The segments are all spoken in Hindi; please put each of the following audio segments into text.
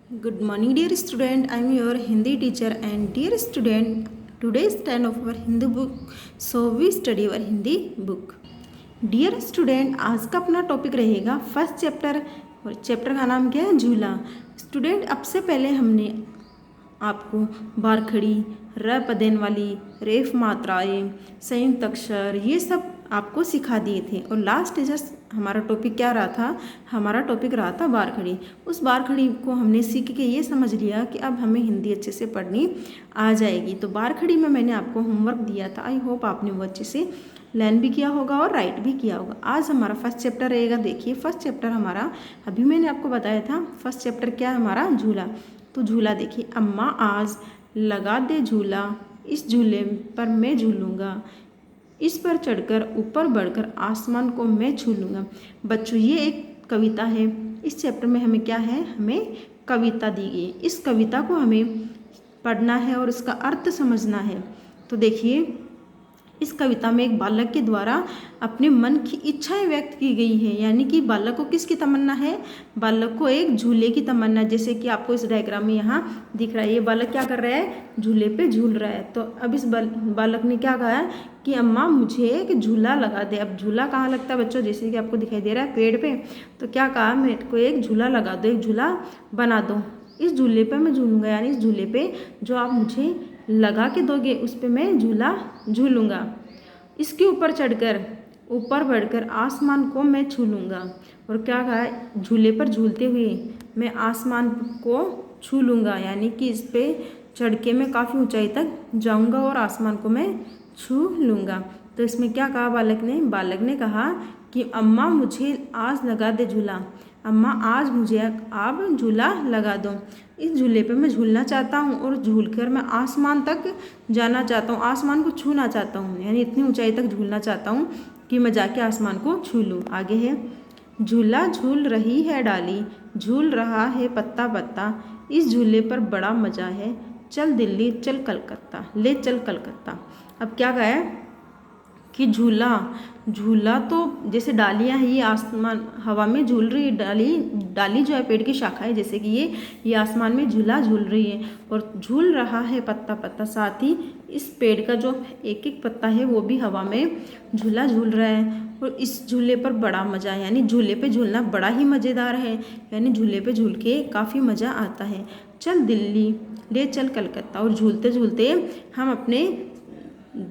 Good morning, dear student. I am your Hindi teacher, and dear student, today is time of our Hindi book. So we study our Hindi book. Dear student, आज का अपना टॉपिक रहेगा फर्स्ट चैप्टर, और चैप्टर का नाम क्या है? झूला। स्टूडेंट, अब से पहले हमने आपको बारखड़ी, र पदेन वाली, रेफ मात्राएं, संयुक्त अक्षर, ये सब आपको सिखा दिए थे। और लास्ट जस्ट हमारा टॉपिक क्या रहा था? हमारा टॉपिक रहा था बारखड़ी। उस बारखड़ी को हमने सीख के ये समझ लिया कि अब हमें हिंदी अच्छे से पढ़नी आ जाएगी। तो बारखड़ी में मैंने आपको होमवर्क दिया था। आई होप आपने वो अच्छे से लर्न भी किया होगा और राइट भी किया होगा। आज हमारा फर्स्ट चैप्टर रहेगा। देखिए, फर्स्ट चैप्टर हमारा, अभी मैंने आपको बताया था फर्स्ट चैप्टर क्या है हमारा? झूला। तो झूला देखिए, अम्मा आज लगा दे झूला, इस झूले पर मैं झूलूंगा, इस पर चढ़कर ऊपर बढ़कर आसमान को मैं छू लूँगा। बच्चों, ये एक कविता है। इस चैप्टर में हमें क्या है? हमें कविता दी गई। इस कविता को हमें पढ़ना है और इसका अर्थ समझना है। तो देखिए, इस कविता में एक बालक के द्वारा अपने मन की इच्छाएं व्यक्त की गई है। यानी कि बालक को किसकी तमन्ना है? बालक को एक झूले की तमन्ना, जैसे कि आपको इस डायग्राम में यहाँ दिख रहा है। ये बालक क्या कर रहा है? झूले पे झूल रहा है। तो अब इस बालक ने क्या कहा कि अम्मा मुझे एक झूला लगा दे। अब झूला कहाँ लगता है बच्चों? जैसे कि आपको दिखाई दे रहा है पेड़ पे। तो क्या कहा? मेरे को एक झूला लगा दो, एक झूला बना दो। इस झूले पर मैं झूलूंगा, यानी इस झूले पे जो आप मुझे लगा के दोगे उस पर मैं झूला झूलूंगा। इसके ऊपर चढ़कर ऊपर बढ़कर आसमान को मैं छू लूँगा। और क्या कहा है? झूले पर झूलते हुए मैं आसमान को छू लूँगा, यानी कि इस पे चढ़ के मैं काफ़ी ऊंचाई तक जाऊँगा और आसमान को मैं छू लूँगा। तो इसमें क्या कहा बालक ने? बालक ने कहा कि अम्मा मुझे आज लगा दे झूला, अम्मा आज मुझे आप झूला लगा दो। इस झूले पे मैं झूलना चाहता हूँ और झूलकर मैं आसमान तक जाना चाहता हूँ, आसमान को छूना चाहता हूँ, यानी इतनी ऊंचाई तक झूलना चाहता हूँ कि मैं जाके आसमान को छू लूँ। आगे है, झूला झूल रही है डाली, झूल रहा है पत्ता पत्ता, इस झूले पर बड़ा मज़ा है, चल दिल्ली चल कलकत्ता, ले चल कलकत्ता। अब क्या कहा है कि झूला झूला तो जैसे डालियाँ हैं, ये आसमान हवा में झूल रही है। डाली जो है पेड़ की शाखा है, जैसे कि ये आसमान में झूला झूल रही है और झूल रहा है पत्ता पत्ता। साथ ही इस पेड़ का जो एक एक पत्ता है वो भी हवा में झूला झूल रहा है। और इस झूले पर बड़ा मज़ा है, यानी झूले पे झूलना बड़ा ही मज़ेदार है, यानी झूले पे झूल के काफ़ी मज़ा आता है। चल दिल्ली ले चल कलकत्ता, और झूलते झूलते हम अपने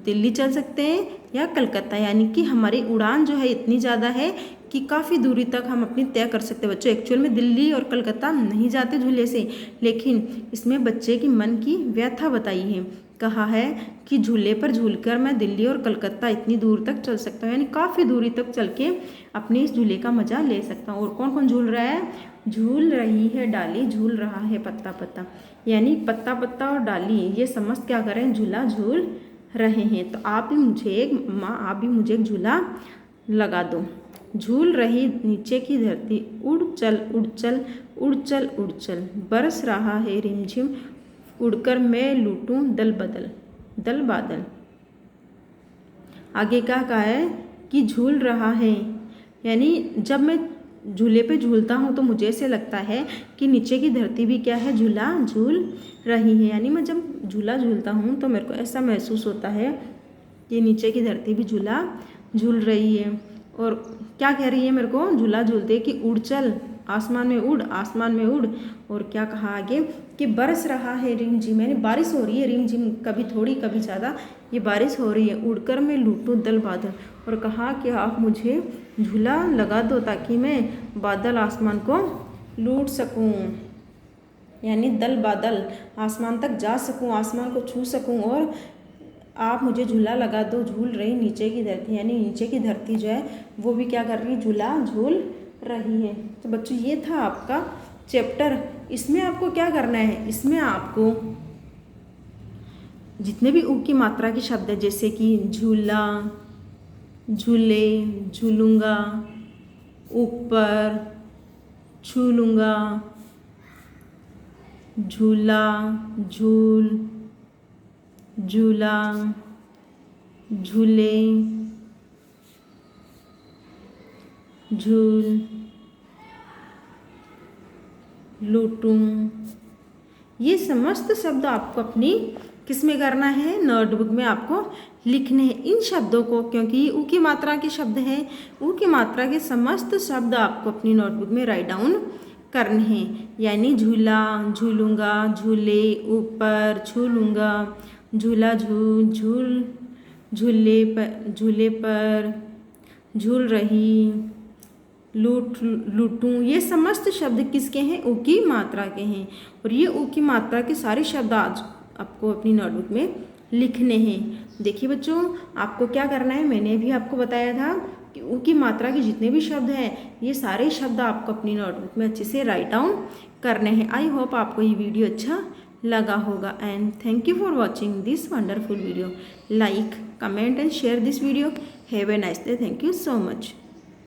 दिल्ली चल सकते हैं या कलकत्ता, यानी कि हमारी उड़ान जो है इतनी ज़्यादा है कि काफ़ी दूरी तक हम अपनी तय कर सकते हैं। बच्चों, एक्चुअल में दिल्ली और कलकत्ता नहीं जाते झूले से, लेकिन इसमें बच्चे की मन की व्यथा बताई है। कहा है कि झूले पर झूलकर मैं दिल्ली और कलकत्ता इतनी दूर तक चल सकता हूँ, यानी काफ़ी दूरी तक चल के अपने इस झूले का मज़ा ले सकता हूँ। और कौन कौन झूल रहा है? झूल रही है डाली, झूल रहा है पत्ता पत्ता, यानी पत्ता पत्ता और डाली ये समस्त क्या करें? झूला झूल रहे हैं। तो आप भी मुझे एक माँ, आप भी मुझे एक झूला लगा दो। झूल रही नीचे की धरती, उड़ चल उड़ चल उड़ चल उड़ चल, बरस रहा है रिमझिम, उड़कर मैं लूटूं दल बादल। आगे क्या कहा है कि झूल रहा है, यानी जब मैं झूले पे झूलता हूँ तो मुझे ऐसे लगता है कि नीचे की धरती भी क्या है? झूला झूल रही है। यानी मैं जब झूला झूलता हूँ तो मेरे को ऐसा महसूस होता है कि नीचे की धरती भी झूला झूल रही है। और क्या कह रही है मेरे को झूला झूलते कि उड़ चल, आसमान में उड़, आसमान में उड़। और क्या कहा आगे कि बरस रहा है रिमझिम, यानी बारिश हो रही है रिमझिम, कभी थोड़ी कभी ज़्यादा ये बारिश हो रही है, उड़कर मैं लूटूं दल बादल। और कहा कि आप मुझे झूला लगा दो ताकि मैं बादल आसमान को लूट सकूं, यानी दल बादल आसमान तक जा सकूं, आसमान को छू सकूं। और आप मुझे झूला लगा दो, झूल रही नीचे की धरती, यानी नीचे की धरती जो है वो भी क्या कर रही है? झूला झूल रही है। तो बच्चों, ये था आपका चैप्टर। इसमें आपको क्या करना है? इसमें आपको जितने भी ऊ की मात्रा के शब्द है, जैसे कि झूला, झूले, झूलूंगा, ऊपर, छू लूँगा, झूला, झूल, झूला, झूले, झूल, लूटूं। ये समस्त शब्द आपको अपनी किस में करना है, नोटबुक में आपको लिखने हैं इन शब्दों को, क्योंकि ये ऊ की मात्रा के शब्द हैं। ऊ की मात्रा के समस्त शब्द आपको अपनी नोटबुक में राइट डाउन करने हैं। यानी झूला, झूलूंगा, झूले, ऊपर, झूलूंगा, झूला, झूल, झूले पर, झूल रही, लूटूं। ये समस्त शब्द किसके हैं, ऊ की मात्रा के हैं। और ये ऊ की मात्रा के सारे शब्द आज आपको अपनी नोटबुक में लिखने हैं। देखिए बच्चों, आपको क्या करना है, मैंने अभी आपको बताया था कि ऊ की मात्रा के जितने भी शब्द हैं ये सारे शब्द आपको अपनी नोटबुक में अच्छे से राइट डाउन करने हैं। आई होप आपको ये वीडियो अच्छा लगा होगा and thank you for watching this wonderful video. Like, comment and share this video. Have a nice day. Thank you so much.